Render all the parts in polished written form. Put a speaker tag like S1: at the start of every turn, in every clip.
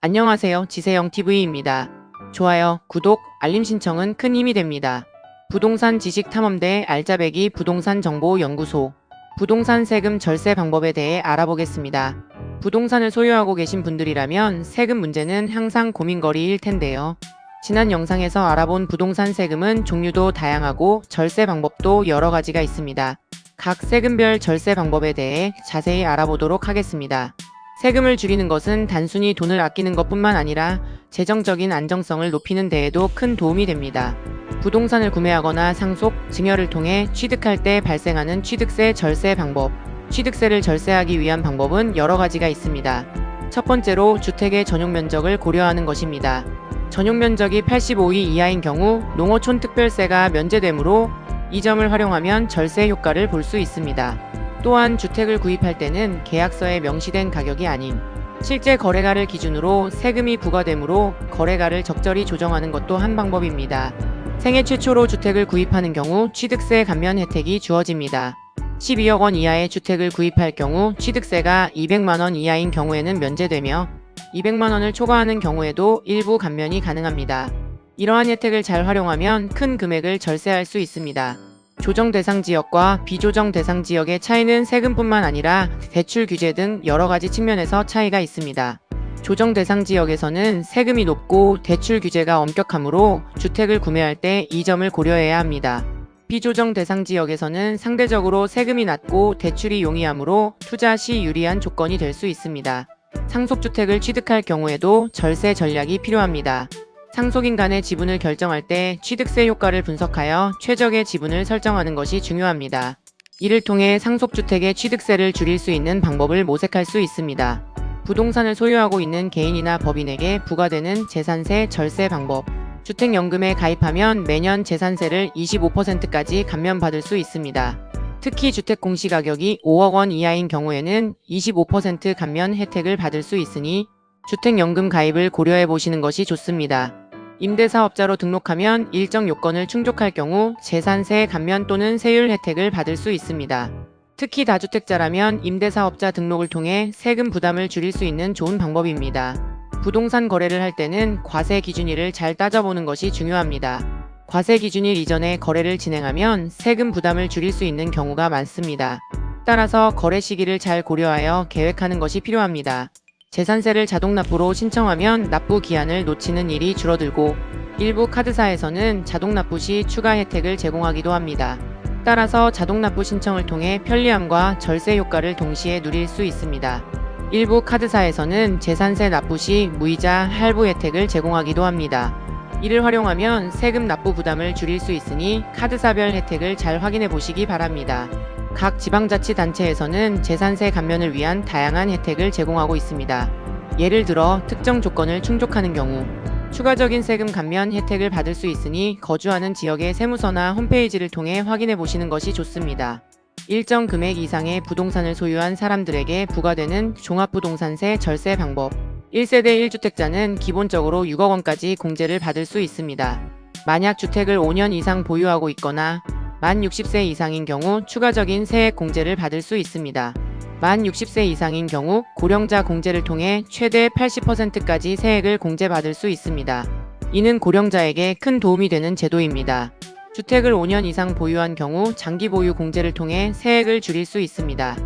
S1: 안녕하세요. 지세영TV입니다. 좋아요, 구독, 알림 신청은 큰 힘이 됩니다. 부동산 지식탐험대 알짜배기 부동산정보연구소 부동산 세금 절세 방법에 대해 알아보겠습니다. 부동산을 소유하고 계신 분들이라면 세금 문제는 항상 고민거리일 텐데요. 지난 영상에서 알아본 부동산 세금은 종류도 다양하고 절세 방법도 여러 가지가 있습니다. 각 세금별 절세 방법에 대해 자세히 알아보도록 하겠습니다. 세금을 줄이는 것은 단순히 돈을 아끼는 것뿐만 아니라 재정적인 안정성을 높이는 데에도 큰 도움이 됩니다. 부동산을 구매하거나 상속, 증여를 통해 취득할 때 발생하는 취득세 절세 방법. 취득세를 절세하기 위한 방법은 여러 가지가 있습니다. 첫 번째로 주택의 전용 면적을 고려하는 것입니다. 전용 면적이 85이 이하인 경우 농어촌 특별세가 면제되므로 이 점을 활용하면 절세 효과를 볼 수 있습니다. 또한 주택을 구입할 때는 계약서에 명시된 가격이 아닌 실제 거래가를 기준으로 세금이 부과되므로 거래가를 적절히 조정하는 것도 한 방법입니다. 생애 최초로 주택을 구입하는 경우 취득세 감면 혜택이 주어집니다. 12억 원 이하의 주택을 구입할 경우 취득세가 200만 원 이하인 경우에는 면제되며 200만 원을 초과하는 경우에도 일부 감면이 가능합니다. 이러한 혜택을 잘 활용하면 큰 금액을 절세할 수 있습니다. 조정 대상 지역과 비조정 대상 지역의 차이는 세금뿐만 아니라 대출 규제 등 여러 가지 측면에서 차이가 있습니다. 조정 대상 지역에서는 세금이 높고 대출 규제가 엄격하므로 주택을 구매할 때 이 점을 고려해야 합니다. 비조정 대상 지역에서는 상대적으로 세금이 낮고 대출이 용이하므로 투자 시 유리한 조건이 될 수 있습니다. 상속주택을 취득할 경우에도 절세 전략이 필요합니다. 상속인 간의 지분을 결정할 때 취득세 효과를 분석하여 최적의 지분을 설정하는 것이 중요합니다. 이를 통해 상속주택의 취득세를 줄일 수 있는 방법을 모색할 수 있습니다. 부동산을 소유하고 있는 개인이나 법인에게 부과되는 재산세 절세 방법. 주택연금에 가입하면 매년 재산세를 25%까지 감면받을 수 있습니다. 특히 주택 공시가격이 5억 원 이하인 경우에는 25% 감면 혜택을 받을 수 있으니 주택연금 가입을 고려해 보시는 것이 좋습니다. 임대사업자로 등록하면 일정 요건을 충족할 경우 재산세 감면 또는 세율 혜택을 받을 수 있습니다. 특히 다주택자라면 임대사업자 등록을 통해 세금 부담을 줄일 수 있는 좋은 방법입니다. 부동산 거래를 할 때는 과세 기준일을 잘 따져보는 것이 중요합니다. 과세 기준일 이전에 거래를 진행하면 세금 부담을 줄일 수 있는 경우가 많습니다. 따라서 거래 시기를 잘 고려하여 계획하는 것이 필요합니다. 재산세를 자동납부로 신청하면 납부 기한을 놓치는 일이 줄어들고 일부 카드사에서는 자동납부 시 추가 혜택을 제공하기도 합니다. 따라서 자동납부 신청을 통해 편리함과 절세 효과를 동시에 누릴 수 있습니다. 일부 카드사에서는 재산세 납부 시 무이자 할부 혜택을 제공하기도 합니다. 이를 활용하면 세금 납부 부담을 줄일 수 있으니 카드사별 혜택을 잘 확인해 보시기 바랍니다. 각 지방자치단체에서는 재산세 감면을 위한 다양한 혜택을 제공하고 있습니다. 예를 들어 특정 조건을 충족하는 경우 추가적인 세금 감면 혜택을 받을 수 있으니 거주하는 지역의 세무서나 홈페이지를 통해 확인해 보시는 것이 좋습니다. 일정 금액 이상의 부동산을 소유한 사람들에게 부과되는 종합부동산세 절세 방법. 1세대 1주택자는 기본적으로 6억 원까지 공제를 받을 수 있습니다. 만약 주택을 5년 이상 보유하고 있거나 만 60세 이상인 경우 추가적인 세액 공제를 받을 수 있습니다. 만 60세 이상인 경우 고령자 공제를 통해 최대 80%까지 세액을 공제받을 수 있습니다. 이는 고령자에게 큰 도움이 되는 제도입니다. 주택을 5년 이상 보유한 경우 장기 보유 공제를 통해 세액을 줄일 수 있습니다.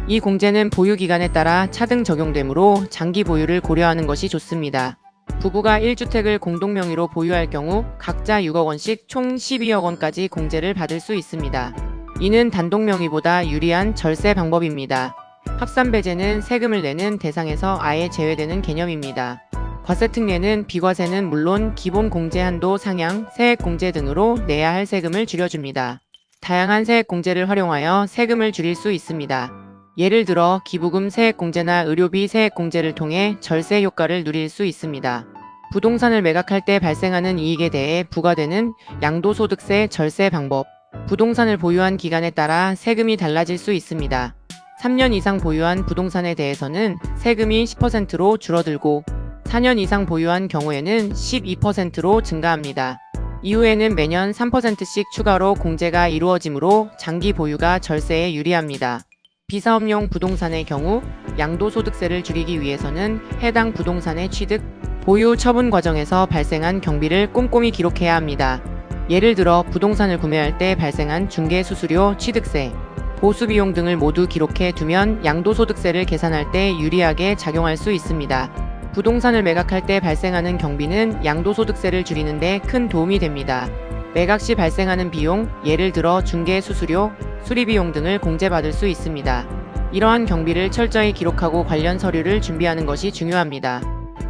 S1: 이 공제는 보유 기간에 따라 차등 적용되므로 장기 보유를 고려하는 것이 좋습니다. 부부가 1주택을 공동명의로 보유할 경우 각자 6억 원씩 총 12억 원까지 공제를 받을 수 있습니다. 이는 단독명의보다 유리한 절세 방법입니다. 합산배제는 세금을 내는 대상에서 아예 제외되는 개념입니다. 과세특례는 비과세는 물론 기본 공제 한도 상향, 세액 공제 등으로 내야 할 세금을 줄여줍니다. 다양한 세액 공제를 활용하여 세금을 줄일 수 있습니다. 예를 들어 기부금 세액 공제나 의료비 세액 공제를 통해 절세 효과를 누릴 수 있습니다. 부동산을 매각할 때 발생하는 이익에 대해 부과되는 양도소득세 절세 방법. 부동산을 보유한 기간에 따라 세금이 달라질 수 있습니다. 3년 이상 보유한 부동산에 대해서는 세금이 10%로 줄어들고 4년 이상 보유한 경우에는 12%로 증가합니다. 이후에는 매년 3%씩 추가로 공제가 이루어지므로 장기 보유가 절세에 유리합니다. 비사업용 부동산의 경우 양도소득세를 줄이기 위해서는 해당 부동산의 취득, 보유, 처분 과정에서 발생한 경비를 꼼꼼히 기록해야 합니다. 예를 들어 부동산을 구매할 때 발생한 중개수수료, 취득세, 보수비용 등을 모두 기록해 두면 양도소득세를 계산할 때 유리하게 작용할 수 있습니다. 부동산을 매각할 때 발생하는 경비는 양도소득세를 줄이는 데 큰 도움이 됩니다. 매각 시 발생하는 비용, 예를 들어 중개수수료, 수리비용 등을 공제받을 수 있습니다. 이러한 경비를 철저히 기록하고 관련 서류를 준비하는 것이 중요합니다.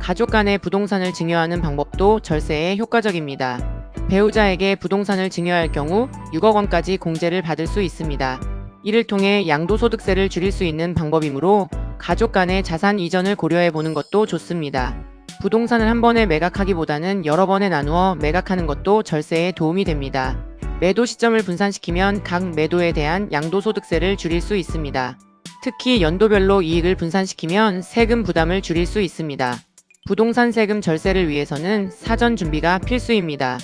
S1: 가족 간의 부동산을 증여하는 방법도 절세에 효과적입니다. 배우자에게 부동산을 증여할 경우 6억 원까지 공제를 받을 수 있습니다. 이를 통해 양도소득세를 줄일 수 있는 방법이므로 가족 간의 자산 이전을 고려해 보는 것도 좋습니다. 부동산을 한 번에 매각하기보다는 여러 번에 나누어 매각하는 것도 절세에 도움이 됩니다. 매도 시점을 분산시키면 각 매도에 대한 양도소득세를 줄일 수 있습니다. 특히 연도별로 이익을 분산시키면 세금 부담을 줄일 수 있습니다. 부동산 세금 절세를 위해서는 사전 준비가 필수입니다.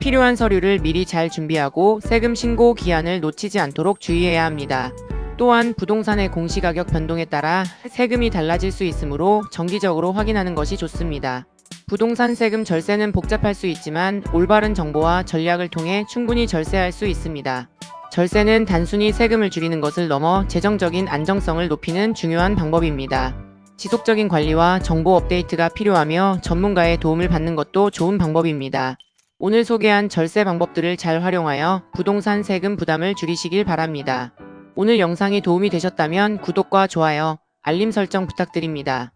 S1: 필요한 서류를 미리 잘 준비하고 세금 신고 기한을 놓치지 않도록 주의해야 합니다. 또한 부동산의 공시가격 변동에 따라 세금이 달라질 수 있으므로 정기적으로 확인하는 것이 좋습니다. 부동산 세금 절세는 복잡할 수 있지만 올바른 정보와 전략을 통해 충분히 절세할 수 있습니다. 절세는 단순히 세금을 줄이는 것을 넘어 재정적인 안정성을 높이는 중요한 방법입니다. 지속적인 관리와 정보 업데이트가 필요하며 전문가의 도움을 받는 것도 좋은 방법입니다. 오늘 소개한 절세 방법들을 잘 활용하여 부동산 세금 부담을 줄이시길 바랍니다. 오늘 영상이 도움이 되셨다면 구독과 좋아요, 알림 설정 부탁드립니다.